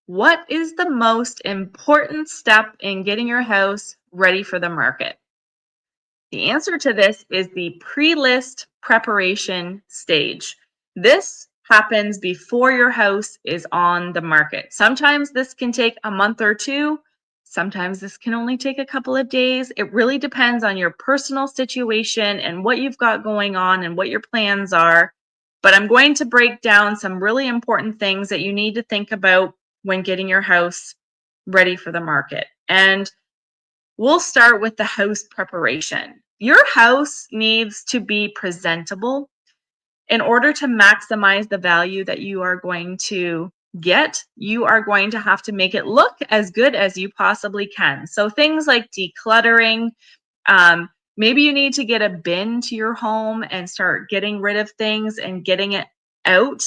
What is the most important step in getting your house ready for the market? The answer to this is the pre-list preparation stage. This happens before your house is on the market. Sometimes this can take a month or two. Sometimes this can only take a couple of days. It really depends on your personal situation and what you've got going on and what your plans are. But I'm going to break down some really important things that you need to think about when getting your house ready for the market. And we'll start with the house preparation. Your house needs to be presentable in order to maximize the value that you are going to get. You are going to have to make it look as good as you possibly can. So things like decluttering, maybe you need to get a bin to your home and start getting rid of things and getting it out.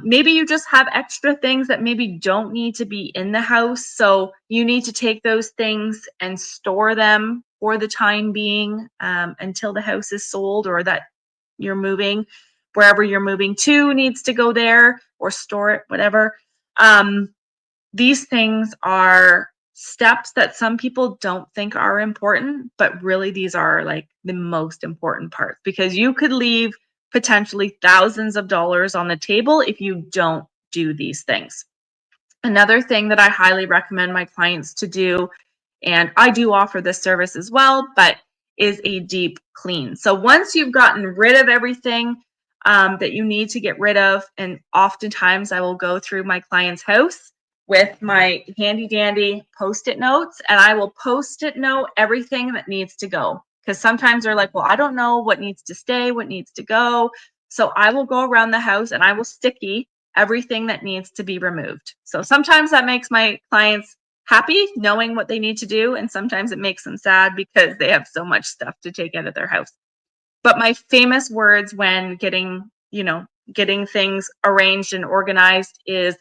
Maybe you just have extra things that maybe don't need to be in the house. So you need to take those things and store them for the time being until the house is sold, or that you're moving, wherever you're moving to needs to go there, or store it, whatever. These things are steps that some people don't think are important, but really these are like the most important parts, because you could leave potentially thousands of dollars on the table if you don't do these things. Another thing that I highly recommend my clients to do, and I do offer this service as well, but is a deep clean. So once you've gotten rid of everything that you need to get rid of, and oftentimes I will go through my client's house with my handy dandy post-it notes, and I will post-it note everything that needs to go. Because sometimes they're like, well, I don't know what needs to stay, what needs to go. So I will go around the house and I will sticky everything that needs to be removed. So sometimes that makes my clients happy knowing what they need to do, and sometimes it makes them sad because they have so much stuff to take out of their house. But my famous words when getting things arranged and organized is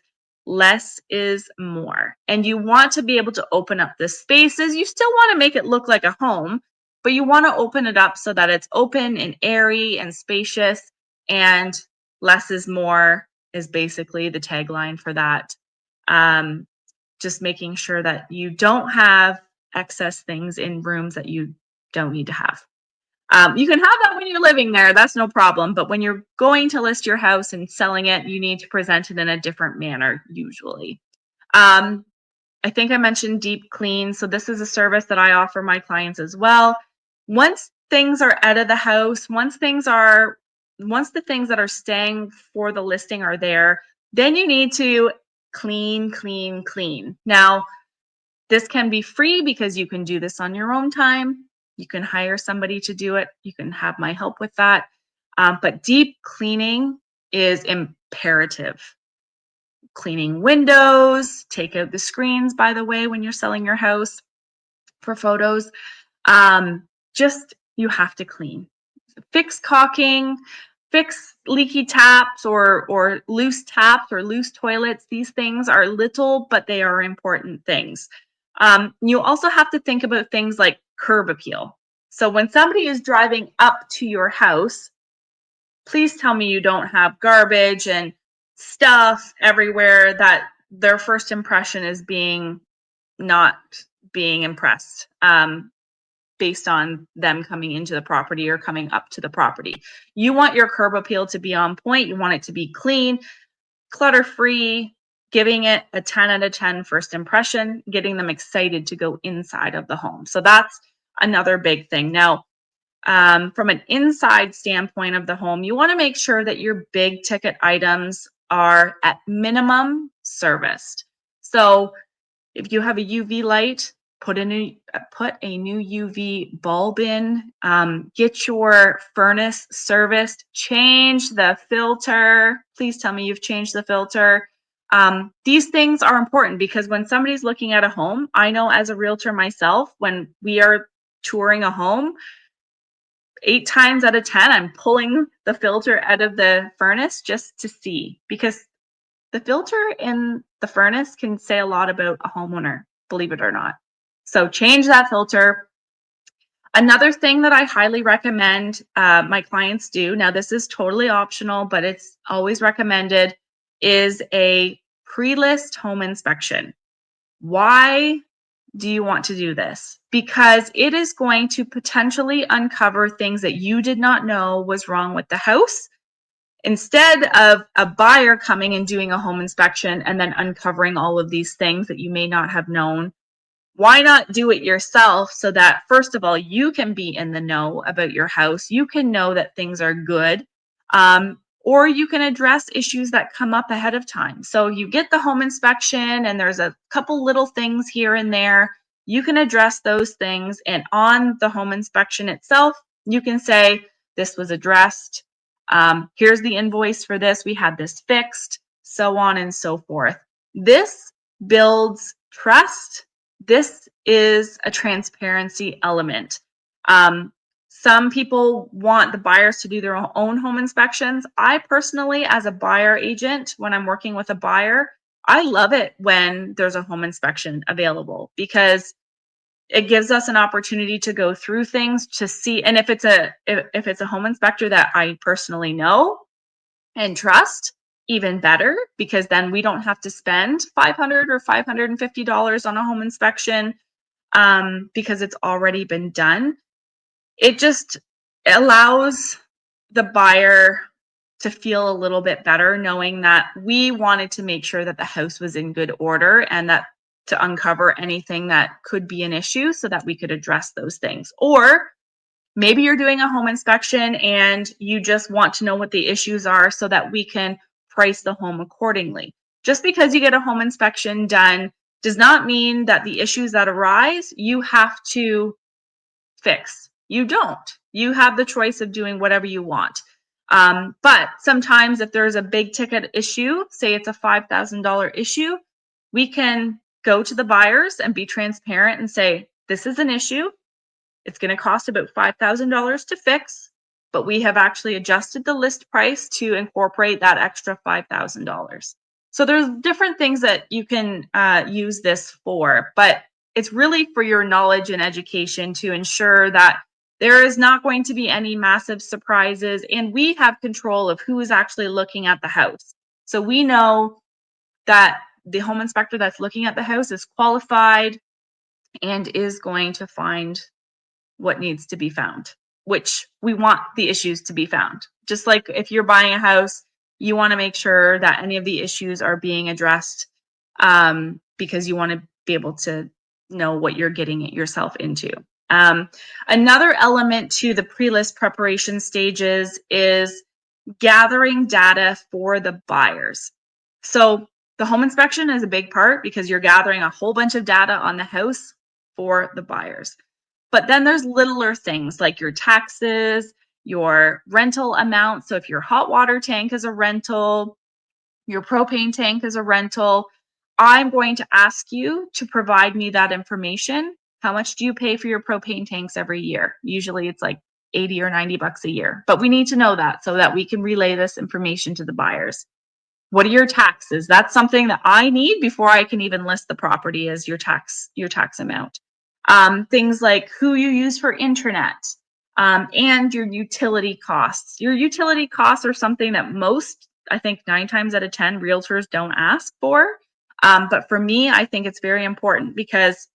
less is more. And you want to be able to open up the spaces. You still want to make it look like a home, but you want to open it up so that it's open and airy and spacious, and less is more is basically the tagline for that. Just making sure that you don't have excess things in rooms that you don't need to have. You can have that when you're living there, that's no problem. But when you're going to list your house and selling it, you need to present it in a different manner, usually. I think I mentioned deep clean. So this is a service that I offer my clients as well. Once things are out of the house, once the things that are staying for the listing are there, then you need to clean, clean, clean. Now, this can be free because you can do this on your own time. You can hire somebody to do it. You can have my help with that. But deep cleaning is imperative. Cleaning windows, take out the screens, by the way, when you're selling your house for photos. Just, you have to clean. Fix caulking, fix leaky taps or loose taps or loose toilets. These things are little, but they are important things. You also have to think about things like curb appeal. So when somebody is driving up to your house, please tell me you don't have garbage and stuff everywhere that their first impression is not being impressed based on them coming into the property or coming up to the property. You want your curb appeal to be on point. You want it to be clean, clutter-free, giving it a 10 out of 10 first impression, getting them excited to go inside of the home. So that's another big thing. Now, from an inside standpoint of the home, you want to make sure that your big ticket items are at minimum serviced. So if you have a UV light, put a new UV bulb in, get your furnace serviced, change the filter. Please tell me you've changed the filter. These things are important because when somebody's looking at a home, I know as a realtor myself, when we are touring a home, 8 times out of 10, I'm pulling the filter out of the furnace just to see, because the filter in the furnace can say a lot about a homeowner, believe it or not. So change that filter. Another thing that I highly recommend my clients do, now this is totally optional, but it's always recommended, is a pre-list home inspection. Why do you want to do this? Because it is going to potentially uncover things that you did not know was wrong with the house. Instead of a buyer coming and doing a home inspection and then uncovering all of these things that you may not have known, why not do it yourself so that, first of all, you can be in the know about your house. You can know that things are good, or you can address issues that come up ahead of time. So you get the home inspection and there's a couple little things here and there. You can address those things. And on the home inspection itself, you can say, this was addressed. Here's the invoice for this. We had this fixed, so on and so forth. This builds trust. This is a transparency element. Some people want the buyers to do their own home inspections. I personally, as a buyer agent, when I'm working with a buyer, I love it when there's a home inspection available because it gives us an opportunity to go through things to see. And if it's a home inspector that I personally know and trust, even better, because then we don't have to spend $500 or $550 on a home inspection because it's already been done. It just allows the buyer to feel a little bit better knowing that we wanted to make sure that the house was in good order and that to uncover anything that could be an issue so that we could address those things. Or maybe you're doing a home inspection and you just want to know what the issues are so that we can price the home accordingly. Just because you get a home inspection done does not mean that the issues that arise, you have to fix. You don't. You have the choice of doing whatever you want. But sometimes if there's a big ticket issue, say it's a $5,000 issue, we can go to the buyers and be transparent and say, this is an issue. It's going to cost about $5,000 to fix, but we have actually adjusted the list price to incorporate that extra $5,000. So there's different things that you can use this for, but it's really for your knowledge and education to ensure that there is not going to be any massive surprises, and we have control of who is actually looking at the house. So we know that the home inspector that's looking at the house is qualified and is going to find what needs to be found, which we want the issues to be found. Just like if you're buying a house, you want to make sure that any of the issues are being addressed because you want to be able to know what you're getting yourself into. Another element to the pre-list preparation stages is gathering data for the buyers. So the home inspection is a big part because you're gathering a whole bunch of data on the house for the buyers. But then there's littler things like your taxes, your rental amount. So if your hot water tank is a rental, your propane tank is a rental, I'm going to ask you to provide me that information. How much do you pay for your propane tanks every year? Usually it's like 80 or 90 bucks a year, but we need to know that so that we can relay this information to the buyers. What are your taxes? That's something that I need before I can even list the property as your tax amount. Things like who you use for internet and your utility costs. Your utility costs are something that most, I think 9 times out of 10 realtors don't ask for. But for me, I think it's very important because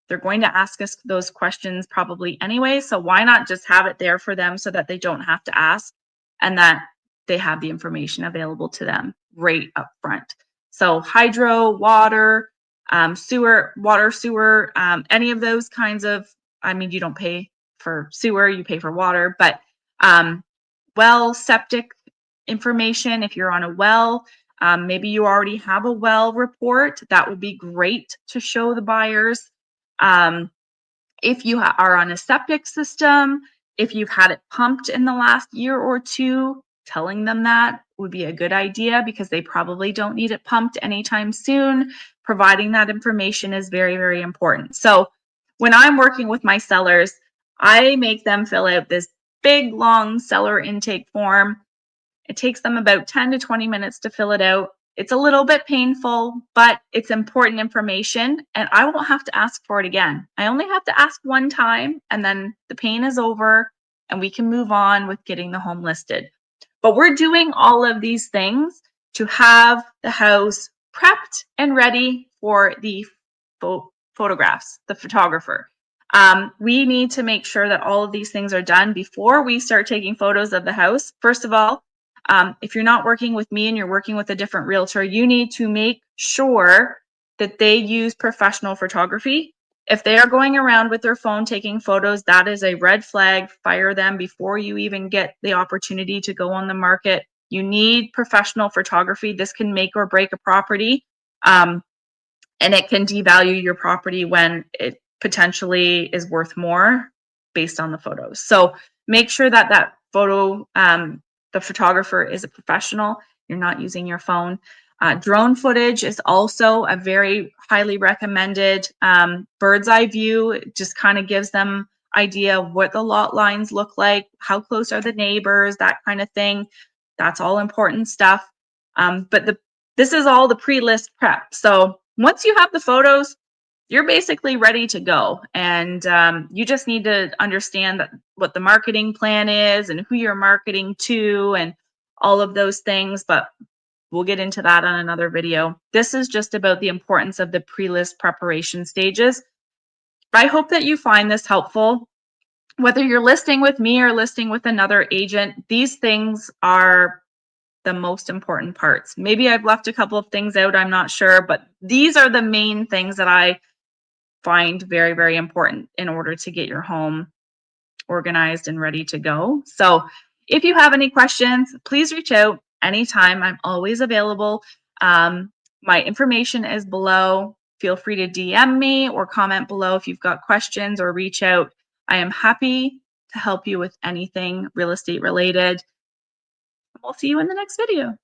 they're going to ask us those questions probably anyway. So why not just have it there for them so that they don't have to ask and that they have the information available to them right up front. So hydro, water, sewer, any of those kinds of, I mean, you don't pay for sewer, you pay for water, but well, septic information, if you're on a well, maybe you already have a well report, that would be great to show the buyers. If you are on a septic system, if you've had it pumped in the last year or two, telling them that would be a good idea because they probably don't need it pumped anytime soon. Providing that information is very, very important. So when I'm working with my sellers, I make them fill out this big, long seller intake form. It takes them about 10 to 20 minutes to fill it out. It's a little bit painful, but it's important information, and I won't have to ask for it again. I only have to ask one time, and then the pain is over, and we can move on with getting the home listed. But we're doing all of these things to have the house prepped and ready for the photographs, the photographer. We need to make sure that all of these things are done before we start taking photos of the house. First of all, if you're not working with me and you're working with a different realtor, you need to make sure that they use professional photography. If they are going around with their phone taking photos, that is a red flag. Fire them before you even get the opportunity to go on the market. You need professional photography. This can make or break a property, and it can devalue your property when it potentially is worth more based on the photos. So make sure that that photo, the photographer is a professional. You're not using your phone. Drone footage is also a very highly recommended. Bird's eye view. It just kind of gives them idea of what the lot lines look like, how close are the neighbors, that kind of thing. That's all important stuff. But this is all the pre-list prep. So once you have the photos, you're basically ready to go. And you just need to understand what the marketing plan is and who you're marketing to and all of those things. But we'll get into that on another video. This is just about the importance of the pre-list preparation stages. I hope that you find this helpful. Whether you're listing with me or listing with another agent, these things are the most important parts. Maybe I've left a couple of things out, I'm not sure, but these are the main things that I find very, very important in order to get your home organized and ready to go. So if you have any questions, please reach out anytime. I'm always available. My information is below. Feel free to DM me or comment below if you've got questions or reach out. I am happy to help you with anything real estate related. We'll see you in the next video.